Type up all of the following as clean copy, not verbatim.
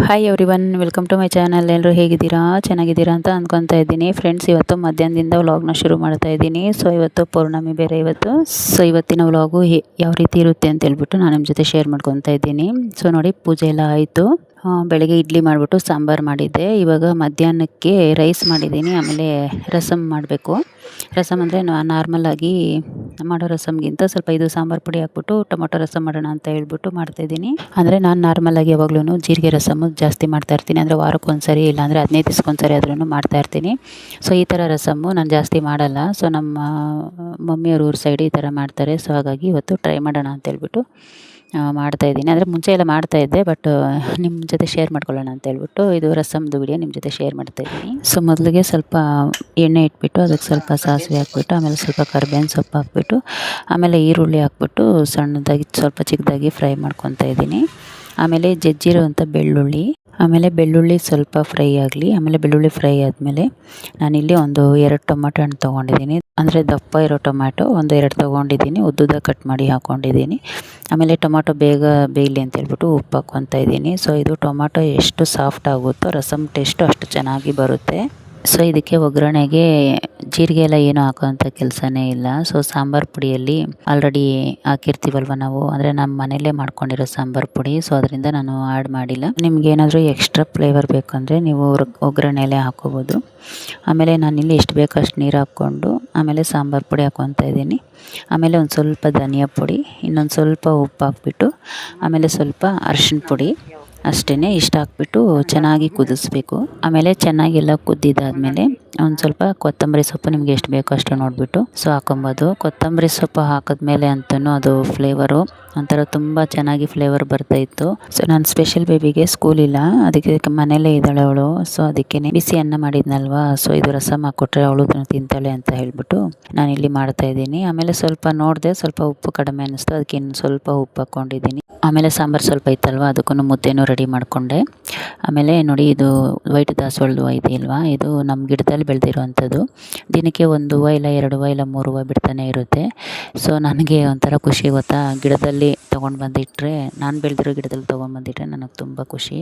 Hi everyone, welcome to my channel. ಎಲ್ಲರೂ ಹೇಗಿದ್ದೀರಾ? ಚೆನ್ನಾಗಿದ್ದೀರಾ ಅಂತ ಅಂದ್ಕೊತಾ ಇದ್ದೀನಿ. ಫ್ರೆಂಡ್ಸ್, ಇವತ್ತು ಮಧ್ಯಾಹ್ನದಿಂದ ವ್ಲಾಗ್ನ ಶುರು ಮಾಡ್ತಾ ಇದ್ದೀನಿ. ಸೊ ಇವತ್ತು ಪೌರ್ಣಮಿ ಬೇರೆ ಇವತ್ತು. ಸೊ ಇವತ್ತಿನ ವ್ಲಾಗು ಯಾವ ರೀತಿ ಇರುತ್ತೆ ಅಂತ ಹೇಳ್ಬಿಟ್ಟು ನಾನು ನಿಮ್ಮ ಜೊತೆ ಶೇರ್ ಮಾಡ್ಕೊತಾ ಇದ್ದೀನಿ. ಸೊ ನೋಡಿ, ಪೂಜೆ ಎಲ್ಲ ಆಯಿತು. ಬೆಳಗ್ಗೆ ಇಡ್ಲಿ ಮಾಡಿಬಿಟ್ಟು ಸಾಂಬಾರು ಮಾಡಿದ್ದೆ. ಇವಾಗ ಮಧ್ಯಾಹ್ನಕ್ಕೆ ರೈಸ್ ಮಾಡಿದ್ದೀನಿ. ಆಮೇಲೆ ರಸಮ್ ಮಾಡಬೇಕು. ರಸಮ್ ಅಂದರೆ ನಾರ್ಮಲಾಗಿ ಮಾಡೋ ರಸಮ್ಗಿಂತ ಸ್ವಲ್ಪ ಇದು ಸಾಂಬಾರು ಪುಡಿ ಹಾಕ್ಬಿಟ್ಟು ಟೊಮೊಟೊ ರಸಮ್ ಮಾಡೋಣ ಅಂತ ಹೇಳ್ಬಿಟ್ಟು ಮಾಡ್ತಾಯಿದ್ದೀನಿ. ಅಂದರೆ ನಾನು ನಾರ್ಮಲಾಗಿ ಯಾವಾಗ್ಲೂ ಜೀರಿಗೆ ರಸಮ್ಮು ಜಾಸ್ತಿ ಮಾಡ್ತಾಯಿರ್ತೀನಿ. ಅಂದರೆ ವಾರಕ್ಕೊಂದ್ಸರಿ, ಇಲ್ಲಾಂದರೆ 15 ದಿವಸಕ್ಕೊಂದ್ಸರಿ ಆದ್ರೂ ಮಾಡ್ತಾಯಿರ್ತೀನಿ. ಸೊ ಈ ಥರ ರಸಮ್ಮು ನಾನು ಜಾಸ್ತಿ ಮಾಡಲ್ಲ. ಸೊ ನಮ್ಮ ಮಮ್ಮಿಯವ್ರ ಊರ ಸೈಡ್ ಈ ಥರ ಮಾಡ್ತಾರೆ. ಸೊ ಹಾಗಾಗಿ ಇವತ್ತು ಟ್ರೈ ಮಾಡೋಣ ಅಂತ ಹೇಳ್ಬಿಟ್ಟು ಮಾಡ್ತಾಯಿದ್ದೀನಿ. ಅಂದರೆ ಮುಂಚೆ ಎಲ್ಲ ಮಾಡ್ತಾಯಿದ್ದೆ, ಬಟ್ ನಿಮ್ಮ ಜೊತೆ ಶೇರ್ ಮಾಡ್ಕೊಳ್ಳೋಣ ಅಂತ ಹೇಳ್ಬಿಟ್ಟು ಇದು ರಸಮ್ದು ವಿಡಿಯೋ ನಿಮ್ಮ ಜೊತೆ ಶೇರ್ ಮಾಡ್ತಾಯಿದ್ದೀನಿ. ಸೊ ಮೊದಲಿಗೆ ಸ್ವಲ್ಪ ಎಣ್ಣೆ ಇಟ್ಬಿಟ್ಟು ಅದಕ್ಕೆ ಸ್ವಲ್ಪ ಸಾಸಿವೆ ಹಾಕ್ಬಿಟ್ಟು, ಆಮೇಲೆ ಸ್ವಲ್ಪ ಕರಿಬೇವಿನ ಸೊಪ್ಪು ಹಾಕ್ಬಿಟ್ಟು, ಆಮೇಲೆ ಈರುಳ್ಳಿ ಹಾಕ್ಬಿಟ್ಟು ಸಣ್ಣದಾಗಿ ಸ್ವಲ್ಪ ಚಿಕ್ಕದಾಗಿ ಫ್ರೈ ಮಾಡ್ಕೊತಾ ಇದ್ದೀನಿ. ಆಮೇಲೆ ಜಜ್ಜಿರೋವಂಥ ಬೆಳ್ಳುಳ್ಳಿ, ಆಮೇಲೆ ಬೆಳ್ಳುಳ್ಳಿ ಸ್ವಲ್ಪ ಫ್ರೈ ಆಗಲಿ. ಆಮೇಲೆ ಬೆಳ್ಳುಳ್ಳಿ ಫ್ರೈ ಆದಮೇಲೆ ನಾನಿಲ್ಲಿ ಒಂದು 2 ಟೊಮೆಟೊ ಹಣ್ಣು ತೊಗೊಂಡಿದ್ದೀನಿ. ಅಂದರೆ ದಪ್ಪ ಇರೋ ಟೊಮ್ಯಾಟೊ ಒಂದು 2 ತೊಗೊಂಡಿದ್ದೀನಿ. ಉದ್ದುದ ಕಟ್ ಮಾಡಿ ಹಾಕ್ಕೊಂಡಿದ್ದೀನಿ. ಆಮೇಲೆ ಟೊಮಾಟೊ ಬೇಗ ಬೇಯಲಿ ಅಂತ ಹೇಳ್ಬಿಟ್ಟು ಉಪ್ಪು ಹಾಕ್ಕೊತಾ ಇದ್ದೀನಿ. ಸೊ ಇದು ಟೊಮಾಟೊ ಎಷ್ಟು ಸಾಫ್ಟ್ ಆಗುತ್ತೋ ರಸಮ್ ಟೇಸ್ಟು ಅಷ್ಟು ಚೆನ್ನಾಗಿ ಬರುತ್ತೆ. ಸೊ ಇದಕ್ಕೆ ಒಗ್ಗರಣೆಗೆ ಜೀರಿಗೆ ಎಲ್ಲ ಏನೂ ಹಾಕೋವಂಥ ಕೆಲಸನೇ ಇಲ್ಲ. ಸೊ ಸಾಂಬಾರು ಪುಡಿಯಲ್ಲಿ ಆಲ್ರೆಡಿ ಹಾಕಿರ್ತೀವಲ್ವ ನಾವು, ಅಂದರೆ ನಮ್ಮ ಮನೆಯಲ್ಲೇ ಮಾಡ್ಕೊಂಡಿರೋ ಸಾಂಬಾರು ಪುಡಿ. ಸೊ ಅದರಿಂದ ನಾನು ಆ್ಯಡ್ ಮಾಡಿಲ್ಲ. ನಿಮ್ಗೆ ಏನಾದರೂ ಎಕ್ಸ್ಟ್ರಾ ಫ್ಲೇವರ್ ಬೇಕಂದರೆ ನೀವು ಒಗ್ಗರಣೆಯಲ್ಲೇ ಹಾಕ್ಕೋಬೋದು. ಆಮೇಲೆ ನಾನಿಲ್ಲಿ ಎಷ್ಟು ಬೇಕೋ ಅಷ್ಟು ನೀರು ಹಾಕ್ಕೊಂಡು ಆಮೇಲೆ ಸಾಂಬಾರು ಪುಡಿ ಹಾಕ್ಕೊತಾ ಇದ್ದೀನಿ. ಆಮೇಲೆ ಒಂದು ಸ್ವಲ್ಪ ಧನಿಯಾ ಪುಡಿ, ಇನ್ನೊಂದು ಸ್ವಲ್ಪ ಉಪ್ಪು ಹಾಕ್ಬಿಟ್ಟು, ಆಮೇಲೆ ಸ್ವಲ್ಪ ಅರಿಶಿಣ ಪುಡಿ ಅಷ್ಟೇ. ಇಷ್ಟು ಹಾಕ್ಬಿಟ್ಟು ಚೆನ್ನಾಗಿ ಕುದಿಸ್ಬೇಕು. ಆಮೇಲೆ ಚೆನ್ನಾಗಿ ಎಲ್ಲ ಕುದ್ದಿದ್ದಾದಮೇಲೆ ಒಂದು ಸ್ವಲ್ಪ ಕೊತ್ತಂಬರಿ ಸೊಪ್ಪು ನಿಮ್ಗೆ ಎಷ್ಟು ಬೇಕೋ ಅಷ್ಟು ನೋಡಿಬಿಟ್ಟು ಸೊ ಹಾಕೊಬೋದು. ಕೊತ್ತಂಬರಿ ಸೊಪ್ಪು ಹಾಕಿದ್ಮೇಲೆ ಅಂತಲೂ ಅದು ಫ್ಲೇವರು ಒಂಥರ ತುಂಬ ಚೆನ್ನಾಗಿ ಫ್ಲೇವರ್ ಬರ್ತಾಯಿತ್ತು. ಸೊ ನಾನು ಸ್ಪೆಷಲ್ ಬೇಬಿಗೆ ಸ್ಕೂಲ್ ಇಲ್ಲ, ಅದಕ್ಕೆ ಮನೆಯಲ್ಲೇ ಇದ್ದಾಳೆ ಅವಳು. ಸೊ ಅದಕ್ಕೆ ಬಿಸಿ ಅನ್ನ ಮಾಡಿದ್ನಲ್ವಾ, ಸೊ ಇದು ರಸಮ್ ಹಾಕ್ಕೊಟ್ರೆ ಅವಳು ತಿಂತಾಳೆ ಅಂತ ಹೇಳ್ಬಿಟ್ಟು ನಾನಿಲ್ಲಿ ಮಾಡ್ತಾಯಿದ್ದೀನಿ. ಆಮೇಲೆ ಸ್ವಲ್ಪ ನೋಡಿದೆ, ಸ್ವಲ್ಪ ಉಪ್ಪು ಕಡಿಮೆ ಅನ್ನಿಸ್ತು, ಅದಕ್ಕೆ ಇನ್ನು ಸ್ವಲ್ಪ ಉಪ್ಪು ಹಾಕ್ಕೊಂಡಿದ್ದೀನಿ. ಆಮೇಲೆ ಸಾಂಬಾರು ಸ್ವಲ್ಪ ಇತ್ತಲ್ವ, ಅದಕ್ಕೂ ಮುದ್ದೆನೂ ರೆಡಿ ಮಾಡಿಕೊಂಡೆ. ಆಮೇಲೆ ನೋಡಿ, ಇದು ವೈಟ್ ದಾಸವಾಳದ ಹೂವು ಇದೆಯಲ್ವಾ, ಇದು ನಮ್ಮ ಗಿಡದಲ್ಲಿ ಬೆಳೆದಿರುವಂಥದ್ದು. ದಿನಕ್ಕೆ 1 ಹೂವು ಇಲ್ಲ 2 ಹೂವು ಇಲ್ಲ 3 ಹೂವು ಬಿಡ್ತಾನೆ ಇರುತ್ತೆ. ಸೊ ನನಗೆ ಒಂಥರ ಖುಷಿ ಗೊತ್ತಾ, ಗಿಡದಲ್ಲಿ ತೊಗೊಂಡು ಬಂದಿಟ್ಟರೆ, ನಾನು ಬೆಳೆದಿರೋ ಗಿಡದಲ್ಲಿ ತೊಗೊಂಡ್ಬಂದಿಟ್ರೆ ನನಗೆ ತುಂಬ ಖುಷಿ.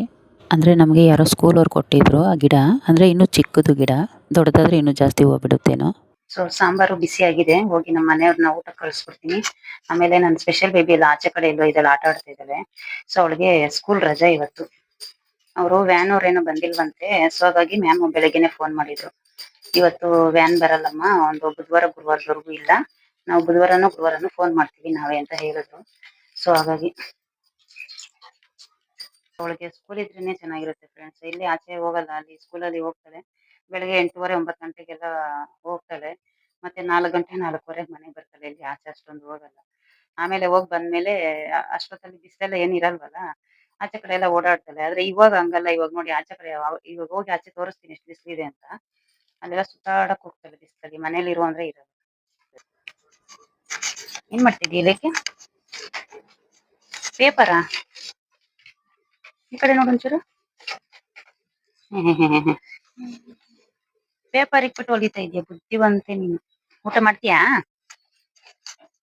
ಅಂದರೆ ನಮಗೆ ಯಾರೋ ಸ್ಕೂಲವ್ರು ಕೊಟ್ಟಿದ್ರು ಆ ಗಿಡ. ಅಂದರೆ ಇನ್ನೂ ಚಿಕ್ಕದು ಗಿಡ, ದೊಡ್ಡದಾದರೆ ಇನ್ನೂ ಜಾಸ್ತಿ ಹೂವು ಬಿಡುತ್ತೇನೋ. ಸೊ ಸಾಂಬಾರು ಬಿಸಿಯಾಗಿದೆ, ಹೋಗಿ ನಮ್ಮ ಮನೆಯವ್ರನ್ನ ಊಟ ಕಳಿಸ್ಬಿಡ್ತೀನಿ. ಆಮೇಲೆ ನನ್ನ ಸ್ಪೆಷಲ್ ಬೇಬಿ ಎಲ್ಲ ಆಚೆ ಕಡೆ ಎಲ್ಲೋ ಇದೆಲ್ಲ ಆಟ ಆಡ್ತಾ ಇದ್ದಾಳೆ. ಸೊ ಅವಳಿಗೆ ಸ್ಕೂಲ್ ರಜೆ ಇವತ್ತು. ಅವರು ವ್ಯಾನ್ ಅವ್ರೇನೋ ಬಂದಿಲ್ವಂತೆ. ಸೊ ಹಾಗಾಗಿ ಮ್ಯಾಮ್ ಬೆಳಗ್ಗೆನೆ ಫೋನ್ ಮಾಡಿದ್ರು, ಇವತ್ತು ವ್ಯಾನ್ ಬರಲ್ಲಮ್ಮ, ಒಂದು ಗುರುವಾರದವರೆಗೂ ಇಲ್ಲ, ನಾವು ಗುರುವಾರನೂ ಫೋನ್ ಮಾಡ್ತೀವಿ ನಾವೇ ಅಂತ ಹೇಳಿದ್ರು. ಸೊ ಹಾಗಾಗಿ ಅವಳಿಗೆ ಸ್ಕೂಲ್ ಇದ್ರೇನೆ ಚೆನ್ನಾಗಿರುತ್ತೆ ಫ್ರೆಂಡ್ಸ್. ಇಲ್ಲಿ ಆಚೆ ಹೋಗಲ್ಲ, ಅಲ್ಲಿ ಸ್ಕೂಲಲ್ಲಿ ಹೋಗ್ತಾಳೆ. ಬೆಳಗ್ಗೆ 8:30 9 ಗಂಟೆಗೆಲ್ಲ ಹೋಗ್ತಾಳೆ. ಮತ್ತೆ 4 ಗಂಟೆ 4:15 ಮನೆಗೆ ಬರ್ತಾಳೆ. ಇಲ್ಲಿ ಆಚೆ ಅಷ್ಟೊಂದು ಹೋಗಲ್ಲ. ಆಮೇಲೆ ಹೋಗಿ ಬಂದ್ಮೇಲೆ ಅಷ್ಟೊತ್ತಲ್ಲಿ ಬಿಸಿಲೆಲ್ಲ ಏನಿರಲ್ವಲ್ಲ, ಆಚೆ ಕಡೆ ಎಲ್ಲ ಓಡಾಡ್ತಾಳೆ. ಆದ್ರೆ ಇವಾಗ ಹಂಗಲ್ಲ. ಇವಾಗ ನೋಡಿ ಆಚೆ ಕಡೆ ಇವಾಗ ಹೋಗಿ ಆಚೆ ತೋರಿಸ್ತೀನಿ ಎಷ್ಟು ಬಿಸಿಲಿದೆ ಅಂತ. ಅಲ್ಲೆಲ್ಲ ಸುತ್ತಾಡಕ್ ಹೋಗ್ತಾಳೆ ಬಿಸಿಲಲ್ಲಿ. ಮನೇಲಿ ಇರು ಅಂದ್ರೆ ಇರಲ್ಲ. ಏನ್ ಮಾಡ್ತಿದ್ದೀಯ ಇದಕ್ಕೆ? ಪೇಪರಾ? ಈ ಕಡೆ ನೋಡೊಂಚೂರು. ಪೇಪರ್ ಇಟ್ಬಿಟ್ಟು ಹೊಲಿತಾ ಇದೆಯಾ? ಬುದ್ಧಿವಂತೆ ನೀನು. ಊಟ ಮಾಡ್ತೀಯಾ?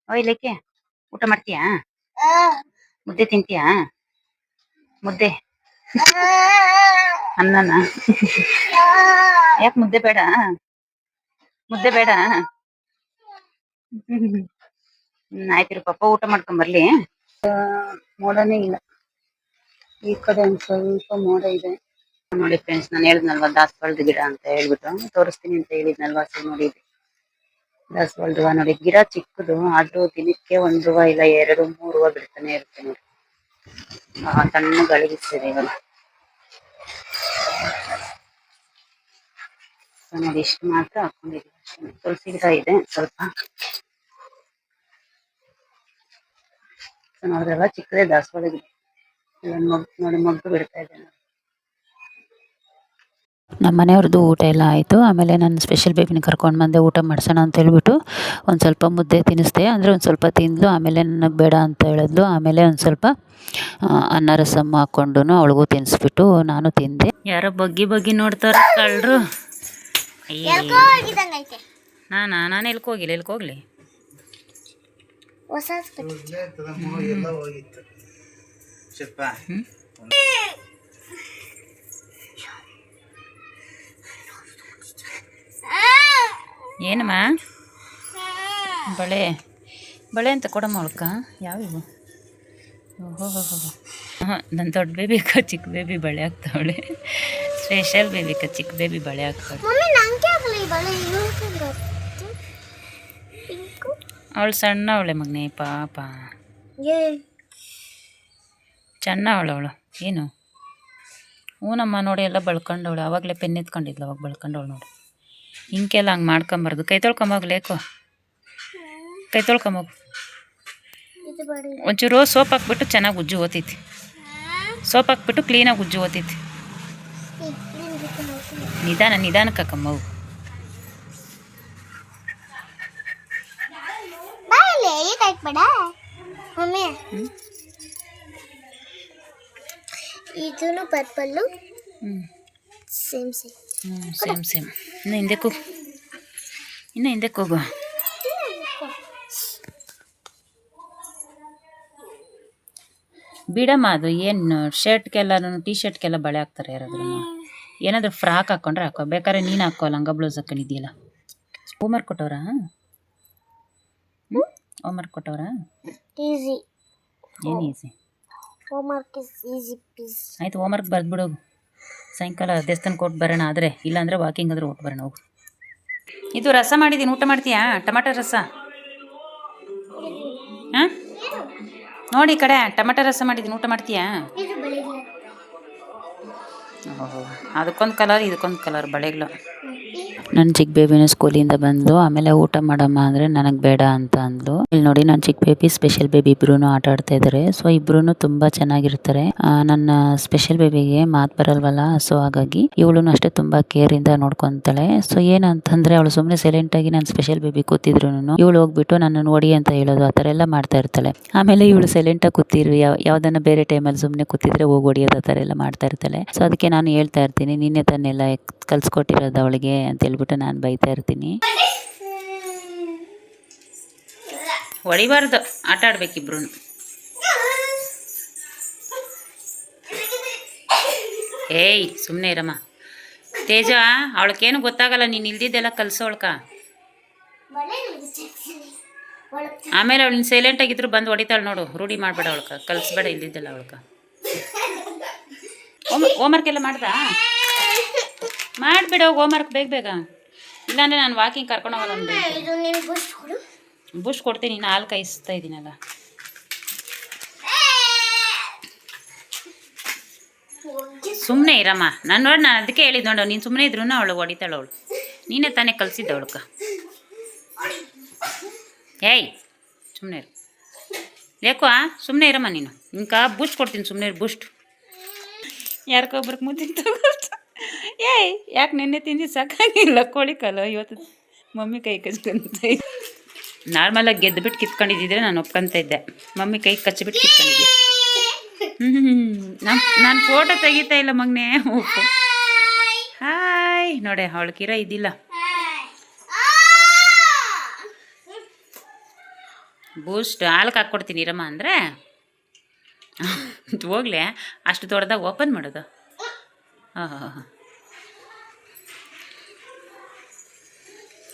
ಒಯ್ಲಿಕ್ಕೆ ಊಟ ಮಾಡ್ತೀಯಾ? ಮುದ್ದೆ ತಿಂತೀಯಾ? ಮುದ್ದೆ ಅನ್ನನ? ಯಾಕೆ ಮುದ್ದೆ ಬೇಡ? ಮುದ್ದೆ ಬೇಡ? ಆಯ್ತಿರು ಪಾಪ, ಊಟ ಮಾಡ್ಕೊಂಡ್ ಬರ್ಲಿ. ಮೋಡನೇ ಇಲ್ಲ ಈ ಕಡೆ, ಒಂದ್ ಸ್ವಲ್ಪ ಮೋಡ ಇದೆ ನೋಡಿ ಫ್ರೆಂಡ್ಸ್. ನಾನು ಹೇಳಿದ್ನಲ್ವಾ ದಾಸವಾಳದ ಗಿಡ ಅಂತ ಹೇಳ್ಬಿಟ್ಟು ತೋರಿಸ್ತೀನಿ ಅಂತ ಹೇಳಿದ್ನಲ್ವಾ. ಸೊ ನೋಡಿ, ದಾಸವಾಳದ ಹೂವು ನೋಡಿ, ಗಿಡ ಚಿಕ್ಕದು ಆದ್ರೂ ದಿನಕ್ಕೆ 1 ಹೂವು ಇಲ್ಲ 2 3 ಹೂವು ಬಿಡ್ತಾನೆ ಇರುತ್ತೆ ನೋಡಿ. ಸಣ್ಣ ಗಳಿಗಿಸ್ತದೆ ಇವಾಗ. ಸೊ ನೋಡಿ, ಇಷ್ಟು ಮಾತ್ರ ಹಾಕೊಂಡಿದ್ದೀವಿ. ತುಳಸಿ ಗಿಡ ಇದೆ ಸ್ವಲ್ಪ. ನೋಡಿದ್ರಲ್ಲ, ಚಿಕ್ಕದೇ ದಾಸವಾಳ ಗಿಡ. ನೋಡಿ ಮೊಗ್ಗು ಬಿಡ್ತಾ ಇದೆ. ನಮ್ಮ ಮನೆಯವ್ರದ್ದು ಊಟ ಎಲ್ಲ ಆಯಿತು. ಆಮೇಲೆ ನನ್ನ ಸ್ಪೆಷಲ್ ಬೇಬಿನ ಕರ್ಕೊಂಡು ಬಂದೆ ಊಟ ಮಾಡಿಸೋಣ ಅಂತ ಹೇಳ್ಬಿಟ್ಟು ಒಂದು ಸ್ವಲ್ಪ ಮುದ್ದೆ ತಿನ್ನಿಸ್ದೆ. ಅಂದರೆ ಒಂದು ಸ್ವಲ್ಪ ತಿಂದಳು, ಆಮೇಲೆ ನನಗೆ ಬೇಡ ಅಂತ ಹೇಳಿದ್ಲು. ಆಮೇಲೆ ಒಂದು ಸ್ವಲ್ಪ ಅನ್ನ ರಸಮ್ ಹಾಕ್ಕೊಂಡು ಅವಳಿಗೂ ತಿನ್ನಿಸ್ಬಿಟ್ಟು ನಾನು ತಿಂದೆ. ಯಾರೋ ಬಗ್ಗಿ ನೋಡ್ತಾರೆ ಕಳ್ಳರು. ನಾನು ಎಲ್ಕೋಗಿಲ್ಲ. ಏನಮ್ಮ ಬಳೆ ಬಳೆ ಅಂತ ಕೊಡಮ್ಮ ಅವಳ್ಕ ಯಾವಿವು? ಓಹೋ ಹಾಂ, ನನ್ನ ದೊಡ್ಡ ಬೇಬಿಕ ಚಿಕ್ಕ ಬೇಬಿ ಬಳೆ ಆಗ್ತಾವಳೆ. ಸ್ಪೆಷಲ್ ಬೇಬಿಕ ಚಿಕ್ಕ ಬೇಬಿ ಬಳೆ ಆಗ್ತಾಳೆ. ಅವಳು ಸಣ್ಣ ಅವಳೆ ಮಗನೇ ಪಾಪ. ಚೆನ್ನ ಅವಳು ಏನು ಹೂನಮ್ಮ ನೋಡಿ ಎಲ್ಲ ಬಳ್ಕೊಂಡವಳು. ಆವಾಗಲೇ ಪೆನ್ ಎತ್ಕೊಂಡಿದ್ಲು, ಅವಾಗ ಬಳ್ಕೊಂಡವಳು ನೋಡಿ. ಹಿಂಗೆಲ್ಲ ಹಂಗೆ ಮಾಡ್ಕೊಂಬಾರ್ದು. ಕೈ ತೊಳ್ಕೊಂಬೋಗ್ಲೇಕೋ, ಕೈ ತೊಳ್ಕೊಂಬೋಗು. ಒಂಚೂರು ಸೋಪ್ ಹಾಕ್ಬಿಟ್ಟು ಚೆನ್ನಾಗಿ ಉಜ್ಜು ಓತೈತಿ. ಸೋಪ್ ಹಾಕ್ಬಿಟ್ಟು ಕ್ಲೀನಾಗಿ ಉಜ್ಜು ಓತೈತಿ. ನಿಧಾನಕ್ಕೆ ಹಾಕಮ್ಮವು. ಇದೂನು ಪರ್ಪಲ್ಲು ಸೇಮ್ ಇನ್ನು ಹಿಂದಕ್ಕೆ ಹೋಗು. ಬಿಡಮ್ಮ, ಅದು ಏನು ಶರ್ಟ್ಗೆಲ್ಲೂ ಟೀ ಶರ್ಟ್ಗೆಲ್ಲ ಬಳೆ ಹಾಕ್ತಾರೆ ಯಾರಾದ್ರೂ. ಏನಾದರೂ ಫ್ರಾಕ್ ಹಾಕ್ಕೊಂಡ್ರೆ ಹಾಕೋ, ಬೇಕಾದ್ರೆ ನೀನು ಹಾಕೋ. ಲಂಗ ಬ್ಲೌಸ್ ಹಾಕೊಂಡಿದ್ದೀಯಲ್ಲ. ಹೋಮ್ವರ್ಕ್ ಕೊಟ್ಟವ್ರಾ? ಹೋಮ್ವರ್ಕ್ ಕೊಟ್ಟವ್ರಾ? ಈಸಿ. ಏನು easy? Homework is easy peasy. ಆಯಿತು, ಹೋಮ್ವರ್ಕ್ ಬರೆದ್ಬಿಡು. ಸಾಯಂಕಾಲ ದೇವಸ್ಥಾನಕ್ಕೆ ಕೊಟ್ಟು ಬರೋಣ. ಆದರೆ ಇಲ್ಲಾಂದರೆ ವಾಕಿಂಗ್ ಆದರೂ ಹೊಟ್ಟು ಬರೋಣ. ಹೋಗು. ಇದು ರಸ ಮಾಡಿದ್ದೀನಿ, ಊಟ ಮಾಡ್ತೀಯಾ? ಟೊಮಾಟೊ ರಸ. ಹಾಂ ನೋಡಿ ಈ ಕಡೆ, ಟೊಮೆಟೊ ರಸ ಮಾಡಿದ್ದೀನಿ, ಊಟ ಮಾಡ್ತೀಯಾ? ಓಹೋ, ಅದಕ್ಕೊಂದು ಕಲರ್ ಇದಕ್ಕೊಂದು ಕಲರ್ ಬಳೆಗಳು. ನನ್ನ ಚಿಕ್ಕ ಬೇಬಿನ ಸ್ಕೂಲಿಂದ ಬಂದು ಆಮೇಲೆ ಊಟ ಮಾಡಮ್ಮ ಅಂದರೆ ನನಗೆ ಬೇಡ ಅಂತ ಅಂದ್ಲು. ಇಲ್ಲಿ ನೋಡಿ ನನ್ನ ಚಿಕ್ಕ ಬೇಬಿ ಸ್ಪೆಷಲ್ ಬೇಬಿ ಇಬ್ರು ಆಟ ಆಡ್ತಾ ಇದ್ದಾರೆ. ಸೊ ಇಬ್ರು ತುಂಬ ಚೆನ್ನಾಗಿರ್ತಾರೆ. ನನ್ನ ಸ್ಪೆಷಲ್ ಬೇಬಿಗೆ ಮಾತು ಬರಲ್ವಲ್ಲ, ಸೊ ಹಾಗಾಗಿ ಇವಳು ಅಷ್ಟೇ ತುಂಬ ಕೇರಿಂದ ನೋಡ್ಕೊತಾಳೆ. ಸೊ ಏನಂತಂದರೆ ಅವಳು ಸುಮ್ಮನೆ ಸೈಲೆಂಟಾಗಿ ನನ್ನ ಸ್ಪೆಷಲ್ ಬೇಬಿ ಕೂತಿದ್ರು ಇವಳು ಹೋಗ್ಬಿಟ್ಟು ನನ್ನನ್ನು ಹೊಡಿ ಅಂತ ಹೇಳೋದು, ಆ ಥರ ಎಲ್ಲ ಮಾಡ್ತಾ ಇರ್ತಾಳೆ. ಆಮೇಲೆ ಇವಳು ಸೈಲೆಂಟಾಗಿ ಕೂತಿರು, ಯಾವುದನ್ನ ಬೇರೆ ಟೈಮಲ್ಲಿ ಸುಮ್ಮನೆ ಕೂತಿದ್ರೆ ಹೋಗಿ ಹೊಡಿಯೋದು, ಆ ಥರ ಎಲ್ಲ ಮಾಡ್ತಾ ಇರ್ತಾಳೆ. ಸೊ ಅದಕ್ಕೆ ನಾನು ಹೇಳ್ತಾ ಇರ್ತೀನಿ, ನಿನ್ನೆ ತನ್ನೆಲ್ಲ ಕಲ್ಸ್ಕೊಟ್ಟಿರೋದು ಅವಳಿಗೆ ಅಂತ ಹೇಳ್ಬಿಟ್ಟು ನಾನು ಬೈತಾ ಇರ್ತೀನಿ. ಹೊಡಿಬಾರ್ದು, ಆಟ ಆಡ್ಬೇಕಿಬ್ರು. ಏಯ್ ಸುಮ್ಮನೆ ಇರಮ್ಮ. ತೇಜ, ಅವಳಕ್ಕೇನು ಗೊತ್ತಾಗಲ್ಲ, ನೀನು ಇಲ್ದಿದ್ದೆಲ್ಲ ಕಲ್ಸೋಳ್ಕ. ಆಮೇಲೆ ಅವಳು ನೀನು ಸೈಲೆಂಟಾಗಿದ್ರು ಬಂದು ಹೊಡಿತಾಳೆ ನೋಡು. ರೂಢಿ ಮಾಡಬೇಡ ಅವಳ್ಕ, ಕಲಿಸ್ಬೇಡ ಇಲ್ದಿದ್ದೆಲ್ಲ ಅವಳ್ಕ. ಹೋಮ್ವರ್ಕ್ ಎಲ್ಲ ಮಾಡ್ದಾ? ಮಾಡಿಬಿಡು ಹೋಮ್ವರ್ಕ್ ಬೇಗ. ಇಲ್ಲಾಂದರೆ ನಾನು ವಾಕಿಂಗ್ ಕರ್ಕೊಂಡು ಹೋಗೋದು. ಬೂಸ್ಟ್ ಕೊಡ್ತೀನಿ, ನಾನು ಹಾಲು ಕಾಯಿಸ್ತಾ ಇದ್ದೀನಲ್ಲ. ಸುಮ್ಮನೆ ಇರಮ್ಮ. ನಾನು ಅದಕ್ಕೆ ಹೇಳಿದ್ದು ನೋಡು, ನೀನು ಸುಮ್ಮನೆ ಇದ್ರೂ ಅವಳು ಹೊಡಿತಾಳೆ. ಅವಳು ನೀನೇ ತಾನೇ ಕಲಿಸಿದ್ದ ಅವಳಕ್ಕ. ಏಯ್ ಸುಮ್ಮನೆ ಇರು. ಲೇಕೋ ಸುಮ್ಮನೆ ಇರಮ್ಮ ನೀನು. ಇಂಕ ಬೂಸ್ಟ್ ಕೊಡ್ತೀನಿ, ಸುಮ್ಮನೆ ಇರು. ಬೂಸ್ಟ್ ಯಾರಿಗೊಬ್ರಿಗೆ ಮುದ್ದಿನ ತಗೋತ. ಏಯ್ ಯಾಕೆ ನೆನ್ನೆ ತಿಂದು ಸಾಕಾಗಿಲ್ಲ ಕೋಳಿ ಕಾಲು, ಇವತ್ತು ಮಮ್ಮಿ ಕೈ ಕಚ್ಕೊಂತ. ನಾರ್ಮಲಾಗಿ ಗೆದ್ದುಬಿಟ್ಟು ಕಿತ್ಕೊಂಡಿದ್ದಿದ್ರೆ ನಾನು ಒಪ್ಕೊತ ಇದ್ದೆ. ಮಮ್ಮಿ ಕೈ ಕಚ್ಚಿಬಿಟ್ಟು ಕಿತ್ಕೊಂಡಿದ್ದೆ. ನಾನು ಫೋಟೋ ತೆಗಿತಾ ಇಲ್ಲ ಮಗನೇ. ಹಾಯ್ ನೋಡೆ, ಅವಳಕಿರ ಇದಿಲ್ಲ. ಬೂಸ್ಟ್ ಹಾಲಕ್ಕೆ ಹಾಕ್ಕೊಡ್ತೀನಿ ಇರಮ್ಮ ಅಂದರೆ ಹೋಗ್ಲೆ. ಅಷ್ಟು ದೊಡ್ಡದಾಗ ಓಪನ್ ಮಾಡೋದು. ಹಾಂ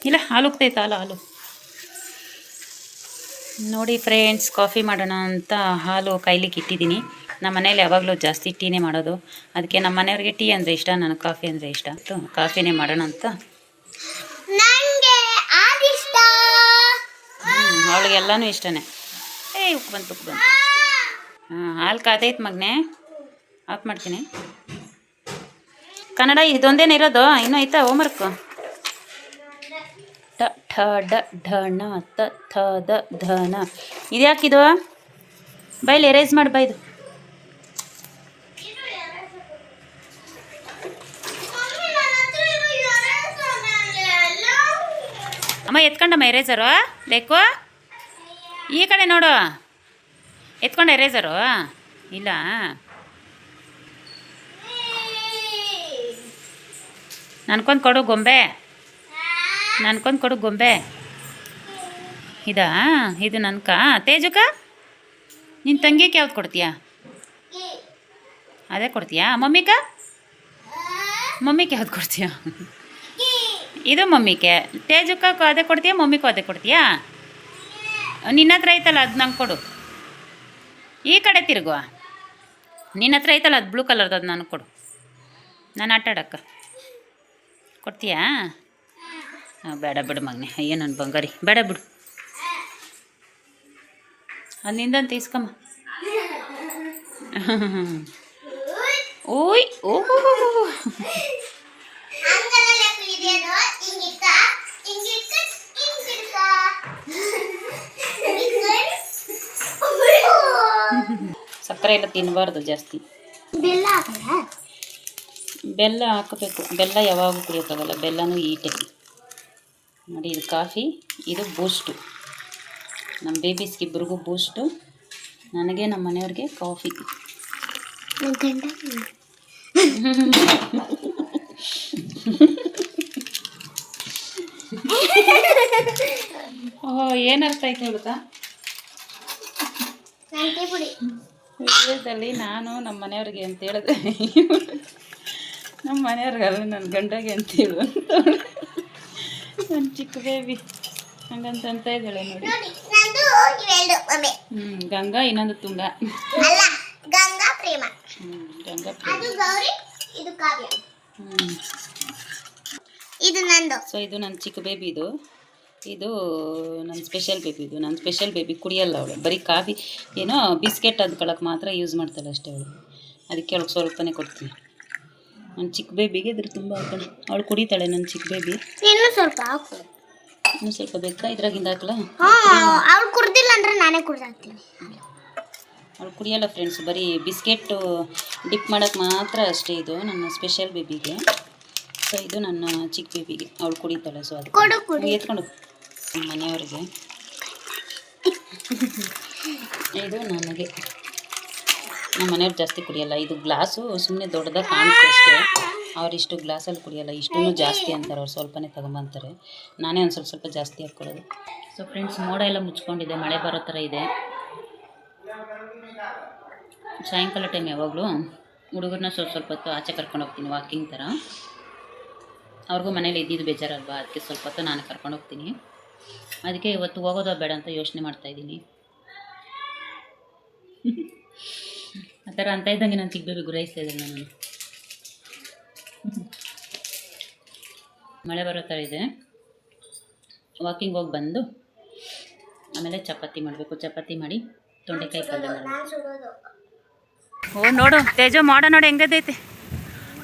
ಇಲ್ಲ, ಹಾಲು ಹೋಗ್ತೈತೆ. ಹಾಲು ನೋಡಿ ಫ್ರೆಂಡ್ಸ್, ಕಾಫಿ ಮಾಡೋಣ ಅಂತ ಹಾಲು ಕಾಯ್ಲಿಕ್ಕೆ ಇಟ್ಟಿದ್ದೀನಿ. ನಮ್ಮ ಮನೇಲಿ ಯಾವಾಗಲೂ ಜಾಸ್ತಿ ಟೀನೇ ಮಾಡೋದು. ಅದಕ್ಕೆ ನಮ್ಮ ಮನೆಯವ್ರಿಗೆ ಟೀ ಅಂದರೆ ಇಷ್ಟ, ನನಗೆ ಕಾಫಿ ಅಂದರೆ ಇಷ್ಟ. ಕಾಫಿನೇ ಮಾಡೋಣ ಅಂತ. ಅವಳಿಗೆಲ್ಲನೂ ಇಷ್ಟನೇ. ಉಪ್ಪು ಬಂತು. ಹಾಂ, ಹಾಲು ಕಾತೈತೆ ಮಗನೇ. ಆಫ್ ಮಾಡ್ತೀನಿ. ಕನ್ನಡ ಇದೊಂದೇನೇ ಇರೋದು, ಇನ್ನೂ ಐತಾ ಹೋಮ್ವರ್ಕು? ಟ ಠ ಡ ಢ ಣ ತ ಥ ದ ಧ ನ. ಇದು ಯಾಕಿದು? ಬೈಲಿ ಎರೇಸ್ ಮಾಡಿ ಬೈದು. ಅಮ್ಮ ಎತ್ಕೊಂಡಮ್ಮ ಎರೇಸರು. ಲೇಕು ಈ ಕಡೆ ನೋಡು. ಎತ್ಕೊಂಡ ಎರೇಸರು ಇಲ್ಲ. ನನ್ಕೊಂದು ಕೊಡು ಗೊಂಬೆ. ಇದಾ? ಇದು ನನ್ಕ. ತೇಜುಕ ನಿನ್ನ ತಂಗಿಗೆ ಯಾವ್ದು ಕೊಡ್ತೀಯಾ? ಅದೇ ಕೊಡ್ತೀಯಾ? ಮಮ್ಮಿಗೆ ಯಾವ್ದು ಕೊಡ್ತೀಯಾ? ಇದು ಮಮ್ಮಿಗೆ. ತೇಜಕ್ಕೆ ಅದೇ ಕೊಡ್ತೀಯಾ, ಮಮ್ಮಿಗೂ ಅದೇ ಕೊಡ್ತೀಯಾ? ನಿನ್ನ ಹತ್ರ ಐತಲ್ಲ ಅದು ನಂಗೆ ಕೊಡು. ಈ ಕಡೆ ತಿರುಗುವ. ನಿನ್ನ ಹತ್ರ ಐತಲ್ಲ ಅದು ಬ್ಲೂ ಕಲರ್ದು, ಅದು ನನಗೆ ಕೊಡು. ನಾನು ಆಟ ಆಡಕ್ಕ ಕೊಡ್ತೀಯಾ? ಹಾಂ ಬೇಡ ಬಿಡು ಮಗನೆ. ಅಯ್ಯೋ ನನ್ನ ಬಂಗಾರಿ, ಬೇಡ ಬಿಡು. ಅದು ನಿಂದಂತ ಇಸ್ಕಮ್ಮ. ಓಯ್ ಓಹೋ. ಸಕ್ಕರೆ ಎಲ್ಲ ತಿನ್ನಬಾರ್ದು ಜಾಸ್ತಿ. ಬೆಲ್ಲ ಹಾಕಬೇಕು. ಬೆಲ್ಲ ಯಾವಾಗೂ ಕುಡಿಯೋಕ್ಕಾಗಲ್ಲ, ಬೆಲ್ಲನೂ ಈಟೆ. ನೋಡಿ ಇದು ಕಾಫಿ, ಇದು ಬೂಸ್ಟು. ನಮ್ಮ ಬೇಬೀಸ್ಗೆ ಇಬ್ಬರಿಗೂ ಬೂಸ್ಟು, ನನಗೆ ನಮ್ಮ ಮನೆಯವ್ರಿಗೆ ಕಾಫಿ. ಓಹ್ ಏನರ್ಥ ಆಯ್ತು ಹೇಳ್ತಾ? ವಿಷಯದಲ್ಲಿ ನಾನು ನಮ್ಮ ಮನೆಯವ್ರಿಗೆ ಅಂತ ಹೇಳಿದೆ, ನಮ್ಮ ಮನೆಯವ್ರಿಗಲ್ಲ ನನ್ನ ಗಂಡಗೆ ಅಂತೇಳು ಅಂತ. ನನ್ನ ಚಿಕ್ಕ ಬೇಬಿ ಹಂಗಂತ ಇದ್ದಾಳೆ ನೋಡಿ. ಗಂಗಾ, ಇನ್ನೊಂದು ತುಂಗ. ಗಂಗಾ ಪ್ರೇಮ. ಗಂಗಾ ಇದು ನಂದು. ಸೊ ಇದು ನನ್ನ ಚಿಕ್ಕ ಬೇಬಿ. ಇದು ನನ್ನ ಸ್ಪೆಷಲ್ ಬೇಬಿ. ಇದು ನನ್ನ ಸ್ಪೆಷಲ್ ಬೇಬಿ ಕುಡಿಯಲ್ಲ ಅವಳು, ಬರೀ ಕಾಫಿ ಏನೋ ಬಿಸ್ಕೆಟ್ ಅದ್ಕೊಳಕ್ಕೆ ಮಾತ್ರ ಯೂಸ್ ಮಾಡ್ತಾಳೆ ಅಷ್ಟೇ ಅವಳು. ಅದಕ್ಕೆ ಅವಳಿಗೆ ಸ್ವಲ್ಪನೇ ಕೊಡ್ತೀನಿ. ನನ್ನ ಚಿಕ್ಕ ಬೇಬಿಗೆ ಇದ್ರ ತುಂಬ ಹಾಕೋಣ. ಅವಳು ಕುಡಿತಾಳೆ ನನ್ನ ಚಿಕ್ಕ ಬೇಬಿ. ಇನ್ನೂ ಸ್ವಲ್ಪ ಹಾಕು. ಇನ್ನೂ ಸ್ವಲ್ಪ ಬೇಕಾ? ಇದ್ರಾಗಿಂದ ಹಾಕಲಾ? ಅವ್ಳು ಕುಡ್ದಿಲ್ಲ ಅಂದರೆ ನಾನೇ ಕುಡ್ದಾಕ್ತೀನಿ. ಅವಳು ಕುಡಿಯಲ್ಲ ಫ್ರೆಂಡ್ಸ್, ಬರೀ ಬಿಸ್ಕೆಟ್ಟು ಡಿಪ್ ಮಾಡೋಕ್ಕೆ ಮಾತ್ರ ಅಷ್ಟೇ. ಇದು ನನ್ನ ಸ್ಪೆಷಲ್ ಬೇಬಿಗೆ. ಸೊ ಇದು ನನ್ನ ಚಿಕ್ಕ ಬೇಬಿಗೆ, ಅವಳು ಕುಡಿತಾಳೆ. ಸೊ ಅದು ಎತ್ಕೊಂಡು ನಮ್ಮ ಮನೆಯವ್ರಿಗೆ. ಇದು ನನಗೆ. ನಮ್ಮ ಮನೆಯವ್ರು ಜಾಸ್ತಿ ಕುಡಿಯಲ್ಲ. ಇದು ಗ್ಲಾಸು ಸುಮ್ಮನೆ ದೊಡ್ಡದಾಗಿ ಕಾಣುತ್ತೆ ಅಷ್ಟೇ. ಅವರಿಷ್ಟು ಗ್ಲಾಸಲ್ಲಿ ಕುಡಿಯಲ್ಲ, ಇಷ್ಟೂ ಜಾಸ್ತಿ ಅಂತಾರೆ ಅವ್ರು, ಸ್ವಲ್ಪನೇ ತಗೊಂಬಂತಾರೆ. ನಾನೇ ಒಂದು ಸ್ವಲ್ಪ ಜಾಸ್ತಿ ಹಾಕ್ಕೊಳ್ಳೋದು. ಸೊ ಫ್ರೆಂಡ್ಸ್, ಮೋಡ ಎಲ್ಲ ಮುಚ್ಕೊಂಡಿದೆ, ಮಳೆ ಬರೋ ಥರ ಇದೆ. ಸಾಯಂಕಾಲ ಟೈಮ್ ಯಾವಾಗಲೂ ಹುಡುಗರನ್ನ ಸ್ವಲ್ಪ ಹೊತ್ತು ಆಚೆ ಕರ್ಕೊಂಡು ಹೋಗ್ತೀನಿ, ವಾಕಿಂಗ್ ಥರ. ಅವ್ರಿಗೂ ಮನೇಲಿ ಇದ್ದಿದ್ದು ಬೇಜಾರಲ್ವಾ, ಅದಕ್ಕೆ ಸ್ವಲ್ಪ ಹೊತ್ತು ನಾನು ಕರ್ಕೊಂಡು ಹೋಗ್ತೀನಿ. ಅದಕ್ಕೆ ಇವತ್ತು ಹೋಗೋದೋ ಬೇಡ ಅಂತ ಯೋಚನೆ ಮಾಡ್ತಾಯಿದ್ದೀನಿ. ಆ ಥರ ಅಂತ ಇದ್ದಂಗೆ ನಾನು ಚಿಕ್ಕ ಬೇಬಿ ಗುರಾಯಿಸ್ತಾ ಇದ್ದೇನೆ ನಾನು. ಮಳೆ ಬರೋ ಥರ ಇದೆ. ವಾಕಿಂಗ್ ಹೋಗಿ ಬಂದು ಆಮೇಲೆ ಚಪಾತಿ ಮಾಡಬೇಕು. ಚಪಾತಿ ಮಾಡಿ ತೊಂಡೆಕಾಯಿ ಪಲ್ಯ ಮಾಡಬೇಕು. ಓ ನೋಡು ತೇಜ, ಮಾಡ ನೋಡಿ ಹೆಂಗದೈತೆ.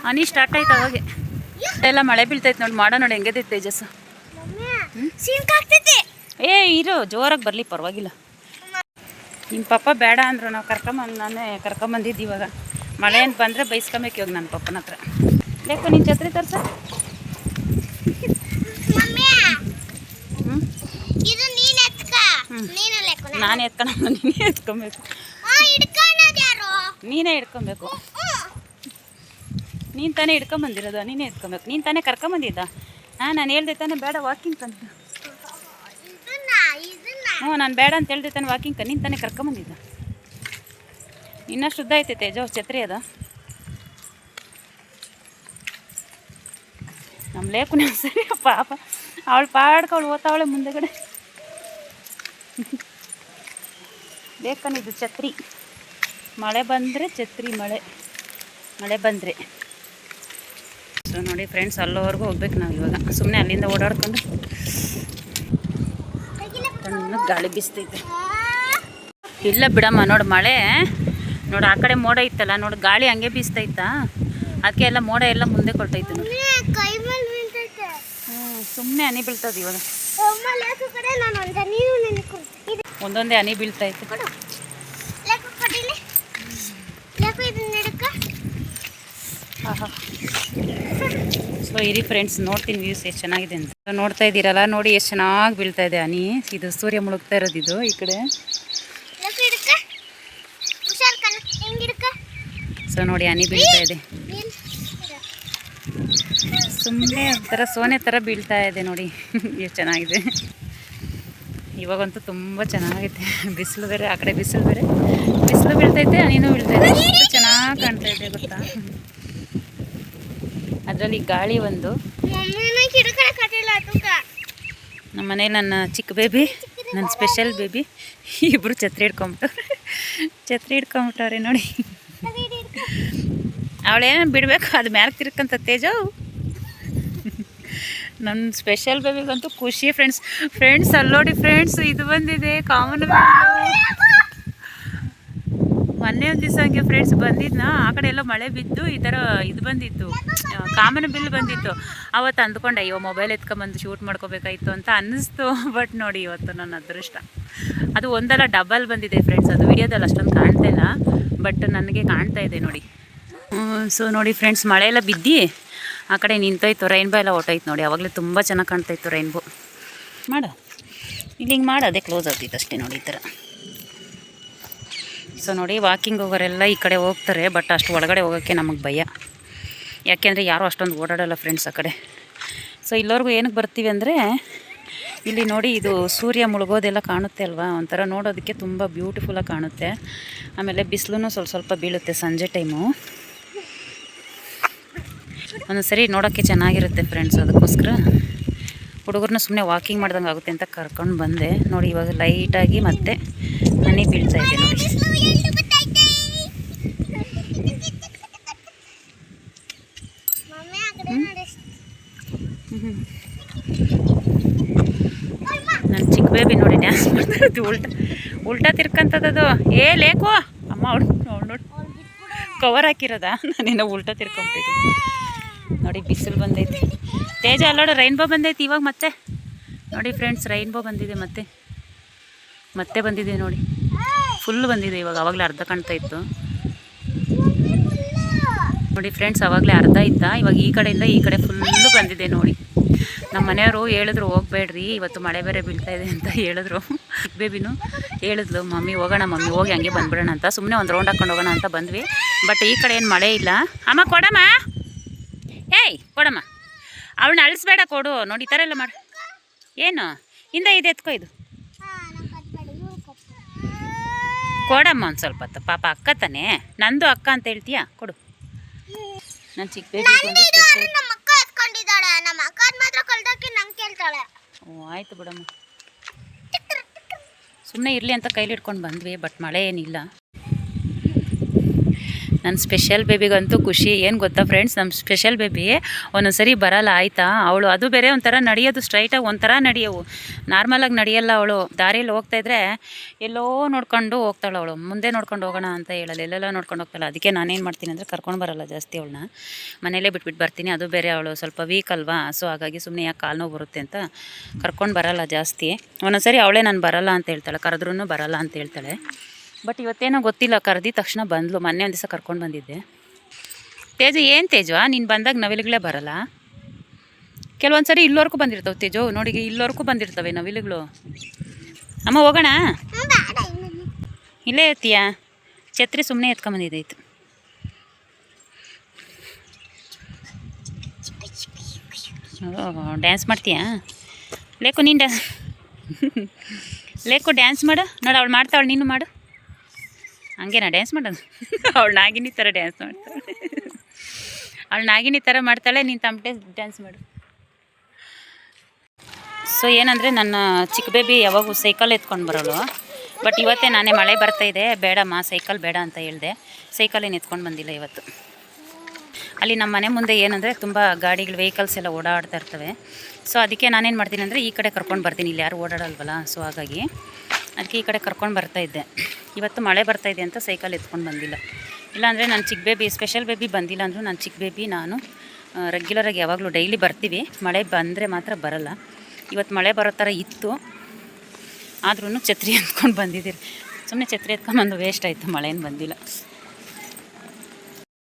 ಹನಿ ಸ್ಟಾರ್ಟ್ ಆಯ್ತು ಅವಾಗೆ. ಎಲ್ಲ ಮಳೆ ಬೀಳ್ತೈತೆ ನೋಡಿ, ಮಾಡ ನೋಡಿ ಹೆಂಗದೈತೆ ತೇಜಸ್ಸು. ಏ ಇರು, ಜೋರಾಗಿ ಬರಲಿ, ಪರವಾಗಿಲ್ಲ. ನಿಮ್ಮ ಪಪ್ಪ ಬೇಡ ಅಂದರು, ನಾವು ನಾನೇ ಕರ್ಕೊಂಬಂದಿದ್ದು. ಇವಾಗ ಮಳೆ ಅಂತ ಬಂದರೆ ಬೈಸ್ಕೊಬೇಕು ಇವಾಗ ನನ್ನ ಪಪ್ಪನ ಹತ್ರ. ಬೇಕು ನೀನು ಛತ್ರಿ ತರ್ಸ. ನಾನು ಎತ್ಕೊಂಡು ನೀನೇ ಎತ್ಕೊಬೇಕು. ನೀನೇ ಹಿಡ್ಕೊಬೇಕು. ನೀನು ತಾನೇ ಹಿಡ್ಕೊಂಬಂದಿರೋದು, ನೀನೇ ಎತ್ಕೊಬೇಕು. ನೀನು ತಾನೇ ಕರ್ಕೊಂಬಂದಿದ್ದ. ನಾನು ಹೇಳ್ದೆ ತಾನೇ ಬೇಡ ವಾಕಿಂಗ್ ಕಂತ. ಹ್ಞೂ ನಾನು ಬೇಡ ಅಂತ ಹೇಳ್ದೆ ತಾನೆ ವಾಕಿಂಗ್. ನೀನು ತಾನೇ ಕರ್ಕೊಂಬಂದಿದ್ದ. ಇನ್ನಷ್ಟು ಉದ್ದ ಐತೆ ತೇಜೋ ಛತ್ರಿ ಅದ. ನಮ್ಮ ಲೇಕು ಸರಿ ಪಾಪ, ಅವಳು ಪಾಡ್ಕ ಅವಳು ಓದ್ತಾವಳೆ ಮುಂದೆಗಡೆ. ಬೇಕನಿದು ಛತ್ರಿ. ಮಳೆ ಬಂದರೆ ಛತ್ರಿ, ಮಳೆ ಬಂದರೆ. ಸೊ ನೋಡಿ ಫ್ರೆಂಡ್ಸ್, ಅಲ್ಲೋವರೆಗೂ ಹೋಗ್ಬೇಕು ನಾವು ಇವಾಗ. ಸುಮ್ಮನೆ ಅಲ್ಲಿಂದ ಓಡಾಡ್ಕೊಂಡು ತಣ್ಣಗೆ ಗಾಳಿ ಬೀಸ್ತೈತೆ. ಇಲ್ಲ ಬಿಡಮ್ಮ, ನೋಡು ಮಳೆ ನೋಡು, ಆ ಕಡೆ ಮೋಡ ಇತ್ತಲ್ಲ ನೋಡು, ಗಾಳಿ ಹಂಗೆ ಬೀಸ್ತೈತಾ, ಅದಕ್ಕೆ ಎಲ್ಲ ಮೋಡ ಎಲ್ಲ ಮುಂದೆ ಕೊಟ್ಟೈತೆ ನೋಡಿ. ಸುಮ್ಮನೆ ಹನಿ ಬೀಳ್ತದೆ ಇವಾಗ. ಒಂದೊಂದೇ ಹನಿ ಬೀಳ್ತೈತೆ. ಸೊ ಇರಿ ಫ್ರೆಂಡ್ಸ್, ನೋಡ್ತೀನಿ ವ್ಯೂಸ್ ಎಷ್ಟು ಚೆನ್ನಾಗಿದೆ ಅಂತ. ನೋಡ್ತಾ ಇದ್ದೀರಲ್ಲ, ನೋಡಿ ಎಷ್ಟು ಚೆನ್ನಾಗಿ ಬೀಳ್ತಾ ಇದೆ ಹನಿ. ಇದು ಸೂರ್ಯ ಮುಳುಗ್ತಾ ಇರೋದು ಇದು ಈ ಕಡೆ. ಸೊ ನೋಡಿ ಹನಿ ಬೀಳ್ತಾ ಇದೆ. ಸುಮ್ಮನೆ ಒಂಥರ ಸೋನೆ ಥರ ಬೀಳ್ತಾ ಇದೆ ನೋಡಿ. ಎಷ್ಟು ಚೆನ್ನಾಗಿದೆ. ಇವಾಗಂತೂ ತುಂಬ ಚೆನ್ನಾಗೈತೆ. ಬಿಸಿಲು ಬೇರೆ, ಆ ಕಡೆ ಬಿಸಿಲು ಬೇರೆ, ಬಿಸಿಲು ಬೀಳ್ತೈತೆ, ಹನಿನೂ ಬೀಳ್ತೈತೆ. ಎಷ್ಟು ಚೆನ್ನಾಗಿ ಕಾಣ್ತಾ ಇದೆ ಗೊತ್ತಾ. ಅದು ಅದರಲ್ಲಿ ಗಾಳಿ ಒಂದು. ನಮ್ಮ ಮನೇಲಿ ನನ್ನ ಚಿಕ್ಕ ಬೇಬಿ, ನನ್ನ ಸ್ಪೆಷಲ್ ಬೇಬಿ ಇಬ್ಬರು ಛತ್ರಿ ಹಿಡ್ಕೊಂಬಿಟ್ಟವ್ರೆ ನೋಡಿ. ಅವಳೇನೋ ಬಿಡಬೇಕು, ಅದು ಮ್ಯಾಲೆ ತಿರ್ಕಂತ ತೇಜು. ನನ್ನ ಸ್ಪೆಷಲ್ ಬೇಬಿಗಂತೂ ಖುಷಿ ಫ್ರೆಂಡ್ಸ್ ಅಲ್ಲೋಡಿ ಫ್ರೆಂಡ್ಸ್, ಇದು ಬಂದಿದೆ ಕಾಮನ್ ಮೊನ್ನೆ ಒಂದು ದಿವಸ ಹಂಗೆ ಫ್ರೆಂಡ್ಸ್ ಬಂದಿದ್ನ, ಆ ಕಡೆ ಎಲ್ಲ ಮಳೆ ಬಿದ್ದು ಈ ಥರ ಇದು ಬಂದಿತ್ತು, ಕಾಮನ್ ಬಿಲ್ ಬಂದಿತ್ತು. ಅವತ್ತು ಅಂದ್ಕೊಂಡೆ ಅಯ್ಯೋ ಮೊಬೈಲ್ ಎತ್ಕೊಂಬಂದು ಶೂಟ್ ಮಾಡ್ಕೋಬೇಕಾಯ್ತು ಅಂತ ಅನ್ನಿಸ್ತು. ಬಟ್ ನೋಡಿ ಇವತ್ತು ನನ್ನ ಅದೃಷ್ಟ, ಅದು ಒಂದಲ್ಲ ಡಬಲ್ ಬಂದಿದೆ ಫ್ರೆಂಡ್ಸ್. ಅದು ವಿಡಿಯೋದಲ್ಲಿ ಅಷ್ಟೊಂದು ಕಾಣ್ತಾ ಇಲ್ಲ, ಬಟ್ ನನಗೆ ಕಾಣ್ತಾ ಇದೆ ನೋಡಿ. ಸೊ ನೋಡಿ ಫ್ರೆಂಡ್ಸ್, ಮಳೆ ಎಲ್ಲ ಬಿದ್ದು ಆ ಕಡೆ ನಿಂತೋಯ್ತು, ರೈನ್ಬೋ ಎಲ್ಲ ಹೊಟ್ಟೋಯ್ತು ನೋಡಿ. ಆವಾಗಲೇ ತುಂಬ ಚೆನ್ನಾಗಿ ಕಾಣ್ತಾಯಿತ್ತು ರೈನ್ಬೋ. ಮಾಡು ಇಲ್ಲಿ ಹಿಂಗೆ ಮಾಡು, ಅದೇ ಕ್ಲೋಸ್ ಆಗ್ತಿತ್ತು ಅಷ್ಟೇ ನೋಡಿ ಈ ಥರ. ಸೊ ನೋಡಿ ವಾಕಿಂಗ್ ಹೋಗೋರೆಲ್ಲ ಈ ಕಡೆ ಹೋಗ್ತಾರೆ, ಬಟ್ ಅಷ್ಟು ಒಳಗಡೆ ಹೋಗೋಕ್ಕೆ ನಮಗೆ ಭಯ, ಯಾಕೆಂದರೆ ಯಾರೂ ಅಷ್ಟೊಂದು ಓಡಾಡೋಲ್ಲ ಫ್ರೆಂಡ್ಸ್ ಆ ಕಡೆ. ಸೊ ಇಲ್ಲವರೆಗೂ ಏನಕ್ಕೆ ಬರ್ತೀವಿ ಅಂದರೆ, ಇಲ್ಲಿ ನೋಡಿ ಇದು ಸೂರ್ಯ ಮುಳುಗೋದೆಲ್ಲ ಕಾಣುತ್ತೆ ಅಲ್ವಾ, ಒಂಥರ ನೋಡೋದಕ್ಕೆ ತುಂಬ ಬ್ಯೂಟಿಫುಲ್ಲಾಗಿ ಕಾಣುತ್ತೆ. ಆಮೇಲೆ ಬಿಸಿಲು ಸ್ವಲ್ಪ ಬೀಳುತ್ತೆ ಸಂಜೆ ಟೈಮು, ಒಂದೊಂದು ಸರಿ ನೋಡೋಕ್ಕೆ ಚೆನ್ನಾಗಿರುತ್ತೆ ಫ್ರೆಂಡ್ಸ್. ಅದಕ್ಕೋಸ್ಕರ ಹುಡುಗರನ್ನ ಸುಮ್ಮನೆ ವಾಕಿಂಗ್ ಮಾಡ್ದಂಗೆ ಆಗುತ್ತೆ ಅಂತ ಕರ್ಕೊಂಡು ಬಂದೆ ನೋಡಿ. ಇವಾಗ ಲೈಟಾಗಿ ಮತ್ತೆ ಹನಿ ಬೀಳ್ತಾ ಇದೆ ನೋಡಿ. ನನ್ನ ಚಿಕ್ಕ ಬೇಬಿ ನೋಡಿ ಡ್ಯಾನ್ಸ್ ಮಾಡ್ತಾಯಿದ್ದು, ಉಲ್ಟಾ ತಿರ್ಕಂತದ್ದು. ಲೇಕೋ ಅಮ್ಮ ಅವಳು ನೋಡಿ ಕವರ್ ಹಾಕಿರೋದಾ, ನಾನೇನೋ ಉಲ್ಟಾ ತಿರ್ಕೊಂಬಿಟ್ಟಿದ್ದೀನಿ ನೋಡಿ. ಬಿಸಿಲು ಬಂದೈತಿ. ತೇಜ ಅಲ್ಲೋಡು ರೈನ್ಬೋ ಬಂದೈತಿ ಇವಾಗ ಮತ್ತೆ ನೋಡಿ ಫ್ರೆಂಡ್ಸ್, ರೈನ್ಬೋ ಬಂದಿದೆ ಮತ್ತೆ ಬಂದಿದೆ ನೋಡಿ, ಫುಲ್ ಬಂದಿದೆ ಇವಾಗ. ಆವಾಗಲೇ ಅರ್ಧ ಕಾಣ್ತಾ ಇತ್ತು ನೋಡಿ ಫ್ರೆಂಡ್ಸ್, ಆವಾಗಲೇ ಅರ್ಧ ಇತ್ತಾ, ಇವಾಗ ಈ ಕಡೆಯಿಂದ ಈ ಕಡೆ ಫುಲ್ಲು ಬಂದಿದೆ ನೋಡಿ. ನಮ್ಮ ಮನೆಯವರು ಹೇಳಿದ್ರು ಹೋಗಬೇಡ್ರಿ ಇವತ್ತು ಮಳೆ ಬೇರೆ ಬೀಳ್ತಾ ಇದೆ ಅಂತ ಹೇಳಿದ್ರು. ಬೇಬಿನೂ ಹೇಳಿದ್ಲು, ಮಮ್ಮಿ ಹೋಗೋಣ ಮಮ್ಮಿ, ಹೋಗಿ ಹಂಗೆ ಬಂದ್ಬಿಡೋಣ ಅಂತ. ಸುಮ್ಮನೆ ಒಂದು ರೌಂಡ್ ಹಾಕೊಂಡು ಹೋಗೋಣ ಅಂತ ಬಂದ್ವಿ. ಬಟ್ ಈ ಕಡೆ ಏನು ಮಳೆ ಇಲ್ಲ. ಅಮ್ಮ ಕೊಡಮ್ಮ, ಕೊಡಮ್ಮ, ಅವಳನ್ನ ಅಳಿಸ್ಬೇಡ, ಕೊಡು ನೋಡಿ. ಈ ಥರ ಎಲ್ಲ ಮಾಡಿ ಏನು ಹಿಂದೆ ಇದು ಎತ್ಕೋ, ಇದು ಕೊಡಮ್ಮ ಒಂದು ಸ್ವಲ್ಪ ಹೊತ್ತು. ಪಾಪ ಅಕ್ಕ ತಾನೇ, ನಂದು ಅಕ್ಕ ಅಂತ ಹೇಳ್ತೀಯಾ, ಕೊಡು. ನನ್ನ ಚಿಕ್ಕ ಬೇಬಿ ಓ ಆಯಿತು ಬಿಡಮ್ಮ, ಸುಮ್ಮನೆ ಇರಲಿ ಅಂತ ಕೈಲಿ ಹಿಡ್ಕೊಂಡು ಬಂದ್ವಿ. ಬಟ್ ಮಳೆ ಏನಿಲ್ಲ. ನನ್ನ ಸ್ಪೆಷಲ್ ಬೇಬಿಗಂತೂ ಖುಷಿ. ಏನು ಗೊತ್ತಾ ಫ್ರೆಂಡ್ಸ್, ನಮ್ಮ ಸ್ಪೆಷಲ್ ಬೇಬಿ ಒಂದೊಂದು ಸರಿ ಬರಲ್ಲ ಆಯಿತಾ. ಅವಳು ಅದು ಬೇರೆ ಒಂಥರ ನಡೆಯೋದು ಸ್ಟ್ರೈಟಾಗಿ ಒಂಥರ ನಡೆಯೋವು, ನಾರ್ಮಲಾಗಿ ನಡೆಯಲ್ಲ ಅವಳು. ದಾರಿಯಲ್ಲಿ ಹೋಗ್ತಾಯಿದ್ರೆ ಎಲ್ಲೋ ನೋಡ್ಕೊಂಡು ಹೋಗ್ತಾಳೆ ಅವಳು, ಮುಂದೆ ನೋಡ್ಕೊಂಡು ಹೋಗೋಣ ಅಂತ ಹೇಳಲ್ಲ, ಎಲ್ಲೆಲ್ಲ ನೋಡ್ಕೊಂಡು ಹೋಗ್ತಾಳೆ. ಅದಕ್ಕೆ ನಾನೇನು ಮಾಡ್ತೀನಿ ಅಂದರೆ ಕರ್ಕೊಂಡು ಬರಲ್ಲ ಜಾಸ್ತಿ ಅವಳನ್ನ, ಮನೇಲೇ ಬಿಟ್ಬಿಟ್ಟು ಬರ್ತೀನಿ. ಅದು ಬೇರೆ ಅವಳು ಸ್ವಲ್ಪ ವೀಕ್ ಅಲ್ವಾ, ಸೊ ಹಾಗಾಗಿ ಸುಮ್ಮನೆ ಯಾಕೆ ಕಾಲು ನೋವು ಬರುತ್ತೆ ಅಂತ ಕರ್ಕೊಂಡು ಬರಲ್ಲ ಜಾಸ್ತಿ. ಒಂದೊಂದು ಸರಿ ಅವಳೇ ನಾನು ಬರಲ್ಲ ಅಂತ ಹೇಳ್ತಾಳೆ, ಕರೆದ್ರೂ ಬರಲ್ಲ ಅಂತ ಹೇಳ್ತಾಳೆ. ಬಟ್ ಇವತ್ತೇನೋ ಗೊತ್ತಿಲ್ಲ, ಕರೆದಿದ ತಕ್ಷಣ ಬಂದ್ಲು. ಮೊನ್ನೆ ಒಂದು ದಿವಸ ಕರ್ಕೊಂಡು ಬಂದಿದ್ದೆ. ತೇಜು ಏನು ತೇಜು, ನೀನು ಬಂದಾಗ ನವಿಲುಗಳೇ ಬರಲ್ಲ. ಕೆಲವೊಂದು ಸರಿ ಇಲ್ಲವರೆಗೂ ಬಂದಿರ್ತವೆ ತೇಜು, ನೋಡಿ ಇಲ್ಲವರೆಗೂ ಬಂದಿರ್ತವೆ ನವಿಲುಗಳು. ಅಮ್ಮ ಹೋಗೋಣ, ಇಲ್ಲೇ ಇರ್ತೀಯಾ? ಛತ್ರಿ ಸುಮ್ಮನೆ ಎತ್ಕೊಂಬಂದಿದ್ದಾಯ್ತು. ಡ್ಯಾನ್ಸ್ ಮಾಡ್ತೀಯಾ? ಲೇಕು ನೀನು ಲೇಕು ಡ್ಯಾನ್ಸ್ ಮಾಡು ನೋಡು, ಅವಳು ಮಾಡ್ತಾವಳು, ನೀನು ಮಾಡು. ಹಂಗೇನಾ ಡ್ಯಾನ್ಸ್ ಮಾಡೋದು? ಅವಳು ನಾಗಿನಿ ಥರ ಡ್ಯಾನ್ಸ್ ಮಾಡ್ತಾಳೆ, ಅವಳು ನಾಗಿನಿ ಥರ ಮಾಡ್ತಾಳೆ, ನೀನು ತಮಟೆ ಡ್ಯಾನ್ಸ್ ಮಾಡು. ಸೊ ಏನಂದರೆ ನನ್ನ ಚಿಕ್ಕ ಬೇಬಿ ಯಾವಾಗೂ ಸೈಕಲ್ ಎತ್ಕೊಂಡು ಬರೋಳು. ಬಟ್ ಇವತ್ತೇ ನಾನೇ ಮಳೆ ಬರ್ತಾಯಿದೆ, ಬೇಡಮ್ಮ ಸೈಕಲ್ ಬೇಡ ಅಂತ ಹೇಳಿದೆ. ಸೈಕಲೇನು ಎತ್ಕೊಂಡು ಬಂದಿಲ್ಲ ಇವತ್ತು. ಅಲ್ಲಿ ನಮ್ಮ ಮನೆ ಮುಂದೆ ಏನಂದರೆ ತುಂಬ ಗಾಡಿಗಳು ವೆಹಿಕಲ್ಸ್ ಎಲ್ಲ ಓಡಾಡ್ತಾ ಇರ್ತವೆ. ಸೊ ಅದಕ್ಕೆ ನಾನೇನು ಮಾಡ್ತೀನಿ ಅಂದರೆ ಈ ಕಡೆ ಕರ್ಕೊಂಡು ಬರ್ತೀನಿ, ಇಲ್ಲಿ ಯಾರು ಓಡಾಡಲ್ವಲ್ಲ. ಸೊ ಹಾಗಾಗಿ ಅದಕ್ಕೆ ಈ ಕಡೆ ಕರ್ಕೊಂಡು ಬರ್ತಾಯಿದ್ದೆ. ಇವತ್ತು ಮಳೆ ಬರ್ತಾಯಿದೆ ಅಂತ ಸೈಕಲ್ ಎತ್ಕೊಂಡು ಬಂದಿಲ್ಲ. ಇಲ್ಲಾಂದರೆ ನನ್ನ ಚಿಕ್ಕ ಬೇಬಿ, ಸ್ಪೆಷಲ್ ಬೇಬಿ ಬಂದಿಲ್ಲ ಅಂದರೂ ನನ್ನ ಚಿಕ್ಕ ಬೇಬಿ ನಾನು ರೆಗ್ಯುಲರಾಗಿ ಯಾವಾಗಲೂ ಡೈಲಿ ಬರ್ತೀವಿ. ಮಳೆ ಬಂದರೆ ಮಾತ್ರ ಬರಲ್ಲ. ಇವತ್ತು ಮಳೆ ಬರೋ ಥರ ಇತ್ತು, ಆದ್ರೂ ಛತ್ರಿ ಎತ್ಕೊಂಡು ಬಂದಿದ್ದೀರಿ. ಸುಮ್ಮನೆ ಛತ್ರಿ ಎತ್ಕೊಂಡ್ಬಂದು ವೇಸ್ಟ್ ಆಯಿತು, ಮಳೆಯನ್ನು ಬಂದಿಲ್ಲ.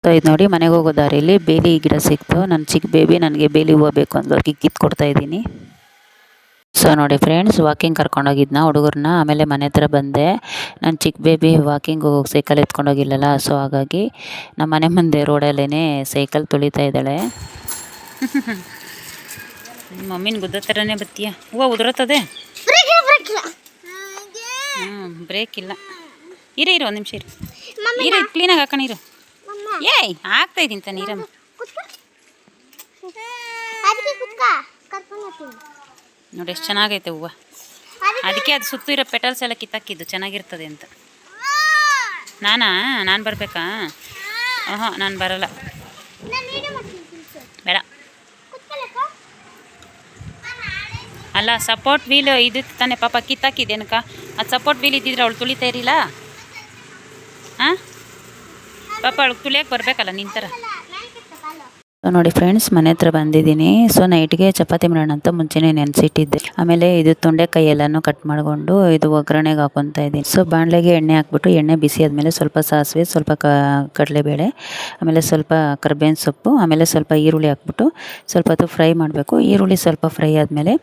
ಸೊ ಇದು ನೋಡಿ, ಮನೆಗೆ ಹೋಗೋ ದಾರಿಯಲ್ಲಿ ಬೇಲಿ ಗಿಡ ಸಿಕ್ತು. ನನ್ನ ಚಿಕ್ಕ ಬೇಬಿ ನನಗೆ ಬೇಲಿ ಹೂವು ಬೇಕು ಅಂದು ಅವ್ರಿಗೆ ಕಿತ್ಕೊಡ್ತಾಯಿದ್ದೀನಿ. ಸೊ ನೋಡಿ ಫ್ರೆಂಡ್ಸ್, ವಾಕಿಂಗ್ ಕರ್ಕೊಂಡೋಗಿದ್ನ ಹುಡುಗರನ್ನ, ಆಮೇಲೆ ಮನೆ ಹತ್ರ ಬಂದೆ. ನನ್ನ ಚಿಕ್ಕ ಬೇಬಿ ವಾಕಿಂಗ್ ಹೋಗೋಕೆ ಸೈಕಲ್ ಎತ್ಕೊಂಡೋಗಿಲ್ಲಲ್ಲ, ಸೊ ಹಾಗಾಗಿ ನಮ್ಮ ಮನೆ ಮುಂದೆ ರೋಡಲ್ಲೇ ಸೈಕಲ್ ತುಳಿತಾ ಇದ್ದಾಳೆ. ಮಮ್ಮಿನ ಗುದ್ದ ಥರನೇ ಬತ್ತೀಯ, ಹೂವು ಉದುರುತ್ತದೆ. ಬ್ರೇಕ್ ಇಲ್ಲ. ಇರು ಒಂದು ನಿಮಿಷ ಇರು, ಕ್ಲೀನಾಗಿ ಹಾಕೋಣ ಇರು. ಏಯ್ ಆಗ್ತಾಯಿದ್ದೀನಿ ತಾನೆ, ನೀರಮ್ಮ ಅಕ್ಕ ಕರ್ಕೊಂಡು ಹೋಗ್ತೀನಿ. ನೋಡಿ ಎಷ್ಟು ಚೆನ್ನಾಗೈತೆ ಹೂವು. ಅದಕ್ಕೆ ಅದು ಸುತ್ತು ಇರೋ ಪೆಟಲ್ಸ್ ಎಲ್ಲ ಕಿತ್ತಾಕಿದ್ದು ಚೆನ್ನಾಗಿರ್ತದೆ ಅಂತ. ನಾನು ಬರಬೇಕಾ? ನಾನು ಬರಲ್ಲ, ಬೇಡ. ಅಲ್ಲ ಸಪೋರ್ಟ್ ವೀಲ್ ಇದು ತಾನೇ ಪಾಪ ಕಿತ್ತಾಕಿದ್ದೇನಕ್ಕ? ಅದು ಸಪೋರ್ಟ್ ವೀಲ್ ಇದ್ದಿದ್ರೆ ಅವಳು ತುಳಿತಾ ಇರಲಿಲ್ಲ. ಹಾಂ ಪಾಪ ಅವಳಿಗೆ ತುಳಿಯೋಕೆ ಬರಬೇಕಲ್ಲ ನಿನ್ನ ಥರ. ಸೊ ನೋಡಿ ಫ್ರೆಂಡ್ಸ್, ಮನೆ ಹತ್ರ ಬಂದಿದ್ದೀನಿ. ಸೊ ನೈಟ್ಗೆ ಚಪಾತಿ ಮಾಡೋಣ ಅಂತ ಮುಂಚೆನೇ ನೆನೆಸಿಟ್ಟಿದ್ದೆ. ಆಮೇಲೆ ಇದು ತೊಂಡೆಕಾಯಿ ಎಲ್ಲನೂ ಕಟ್ ಮಾಡಿಕೊಂಡು ಇದು ಒಗ್ಗರಣೆಗೆ ಹಾಕೊತಾ ಇದ್ದೀನಿ. ಸೊ ಬಾಣಲೆಗೆ ಎಣ್ಣೆ ಹಾಕ್ಬಿಟ್ಟು ಎಣ್ಣೆ ಬಿಸಿ ಆದಮೇಲೆ ಸ್ವಲ್ಪ ಸಾಸಿವೆ, ಸ್ವಲ್ಪ ಕಡಲೆಬೇಳೆ, ಆಮೇಲೆ ಸ್ವಲ್ಪ ಕರ್ಬೇವಿನ ಸೊಪ್ಪು, ಆಮೇಲೆ ಸ್ವಲ್ಪ ಈರುಳ್ಳಿ ಹಾಕ್ಬಿಟ್ಟು ಸ್ವಲ್ಪ ಹೊತ್ತು ಫ್ರೈ ಮಾಡಬೇಕು. ಈರುಳ್ಳಿ ಸ್ವಲ್ಪ ಫ್ರೈ ಆದಮೇಲೆ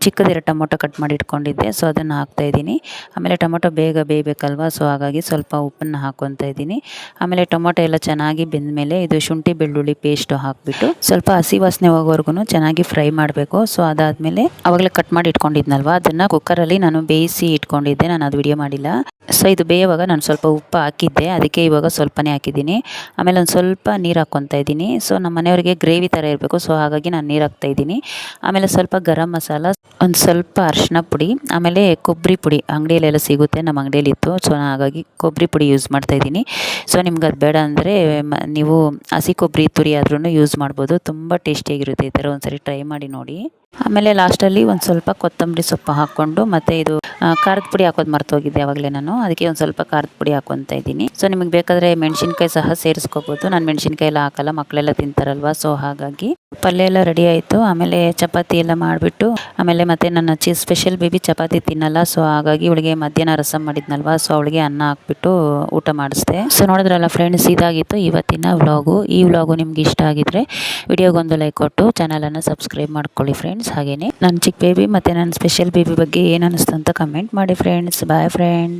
ಚಿಕ್ಕದಿರೋ ಟೊಮೊಟೊ ಕಟ್ ಮಾಡಿ ಇಟ್ಕೊಂಡಿದ್ದೆ, ಸೊ ಅದನ್ನು ಹಾಕ್ತಾಯಿದ್ದೀನಿ. ಆಮೇಲೆ ಟೊಮೊಟೊ ಬೇಗ ಬೇಯಬೇಕಲ್ವ, ಸೊ ಹಾಗಾಗಿ ಸ್ವಲ್ಪ ಉಪ್ಪನ್ನು ಹಾಕ್ಕೊತಾ ಇದ್ದೀನಿ. ಆಮೇಲೆ ಟೊಮೊಟೊ ಎಲ್ಲ ಚೆನ್ನಾಗಿ ಬೆಂದಮೇಲೆ ಇದು ಶುಂಠಿ ಬೆಳ್ಳುಳ್ಳಿ ಪೇಸ್ಟು ಹಾಕ್ಬಿಟ್ಟು ಸ್ವಲ್ಪ ಹಸಿ ವಾಸನೆ ಹೋಗೋವರೆಗೂ ಚೆನ್ನಾಗಿ ಫ್ರೈ ಮಾಡಬೇಕು. ಸೊ ಅದಾದಮೇಲೆ ಆವಾಗಲೇ ಕಟ್ ಮಾಡಿ ಇಟ್ಕೊಂಡಿದ್ನಲ್ವ, ಅದನ್ನು ಕುಕ್ಕರಲ್ಲಿ ನಾನು ಬೇಯಿಸಿ ಇಟ್ಕೊಂಡಿದ್ದೆ. ನಾನು ಅದು ವಿಡಿಯೋ ಮಾಡಿಲ್ಲ. ಸೊ ಇದು ಬೇಯುವಾಗ ನಾನು ಸ್ವಲ್ಪ ಉಪ್ಪು ಹಾಕಿದ್ದೆ, ಅದಕ್ಕೆ ಇವಾಗ ಸ್ವಲ್ಪನೇ ಹಾಕಿದ್ದೀನಿ. ಆಮೇಲೆ ಒಂದು ಸ್ವಲ್ಪ ನೀರು ಹಾಕ್ಕೊತಾ ಇದ್ದೀನಿ. ಸೊ ನಮ್ಮ ಮನೆಯವರಿಗೆ ಗ್ರೇವಿ ಥರ ಇರಬೇಕು, ಸೊ ಹಾಗಾಗಿ ನಾನು ನೀರು ಹಾಕ್ತಾಯಿದ್ದೀನಿ. ಆಮೇಲೆ ಸ್ವಲ್ಪ ಗರಂ ಮಸಾಲ, ಒಂದು ಸ್ವಲ್ಪ ಅರಿಶಿನ ಪುಡಿ, ಆಮೇಲೆ ಕೊಬ್ಬರಿ ಪುಡಿ ಅಂಗಡಿಯಲ್ಲೆಲ್ಲ ಸಿಗುತ್ತೆ, ನಮ್ಮ ಅಂಗಡಿಯಲ್ಲಿ ಇತ್ತು. ಸೊ ಹಾಗಾಗಿ ಕೊಬ್ಬರಿ ಪುಡಿ ಯೂಸ್ ಮಾಡ್ತಾಯಿದ್ದೀನಿ. ಸೊ ನಿಮ್ಗೆ ಅದು ಬೇಡ ಅಂದರೆ ನೀವು ಹಸಿ ಕೊಬ್ಬರಿ ತುರಿ ಆದ್ರೂ ಯೂಸ್ ಮಾಡ್ಬೋದು. ತುಂಬ ಟೇಸ್ಟಿಯಾಗಿರುತ್ತೆ. ಈ ಥರ ಒಂದ್ಸರಿ ಟ್ರೈ ಮಾಡಿ ನೋಡಿ. ಆಮೇಲೆ ಲಾಸ್ಟಲ್ಲಿ ಒಂದು ಸ್ವಲ್ಪ ಕೊತ್ತಂಬರಿ ಸೊಪ್ಪು ಹಾಕ್ಕೊಂಡು ಮತ್ತು ಇದು ಖಾರದ ಪುಡಿ ಹಾಕೋದು ಮರ್ತೋಗಿದ್ದೆ ಆವಾಗಲೇ ನಾನು, ಅದಕ್ಕೆ ಒಂದು ಸ್ವಲ್ಪ ಖಾರದ ಪುಡಿ ಹಾಕ್ಕೊತಾ ಇದ್ದೀನಿ. ಸೊ ನಿಮಗೆ ಬೇಕಾದರೆ ಮೆಣಸಿನ್ಕಾಯಿ ಸಹ ಸೇರಿಸ್ಕೋಬೋದು. ನಾನು ಮೆಣಸಿನ್ಕಾಯಿ ಎಲ್ಲ ಹಾಕಲ್ಲ, ಮಕ್ಕಳೆಲ್ಲ ತಿಂತಾರಲ್ವ, ಸೊ ಹಾಗಾಗಿ. ಪಲ್ಯ ಎಲ್ಲ ರೆಡಿ ಆಯಿತು. ಆಮೇಲೆ ಚಪಾತಿ ಎಲ್ಲ ಮಾಡಿಬಿಟ್ಟು ಆಮೇಲೆ ಮತ್ತು ನನ್ನ ಸ್ಪೆಷಲ್ ಬೇಬಿ ಚಪಾತಿ ತಿನ್ನಲ್ಲ, ಸೊ ಹಾಗಾಗಿ ಇವಳಿಗೆ ಮಧ್ಯಾಹ್ನ ರಸಮ್ ಮಾಡಿದ್ನಲ್ವ, ಸೊ ಅವಳಿಗೆ ಅನ್ನ ಹಾಕ್ಬಿಟ್ಟು ಊಟ ಮಾಡಿಸ್ದೆ. ಸೊ ನೋಡಿದ್ರಲ್ಲ ಫ್ರೆಂಡ್ಸ್, ಇದಾಗಿತ್ತು ಇವತ್ತಿನ ವ್ಲಾಗು. ಈ ವ್ಲಾಗು ನಿಮ್ಗೆ ಇಷ್ಟ ಆಗಿದ್ರೆ ವಿಡಿಯೋಗೊಂದು ಲೈಕ್ ಕೊಟ್ಟು ಚಾನಲನ್ನು ಸಬ್ಸ್ಕ್ರೈಬ್ ಮಾಡ್ಕೊಳ್ಳಿ ಫ್ರೆಂಡ್ಸ್. ಹಾಗೆಯೇ ನನ್ನ ಚಿಕ್ಕ ಬೇಬಿ ಮತ್ತು ನನ್ನ ಸ್ಪೆಷಲ್ ಬೇಬಿ ಬಗ್ಗೆ ಏನು ಅನ್ನಿಸ್ತು ಅಂತ ಕಮೆಂಟ್ ಮಾಡಿ ಫ್ರೆಂಡ್ಸ್. Bye friends.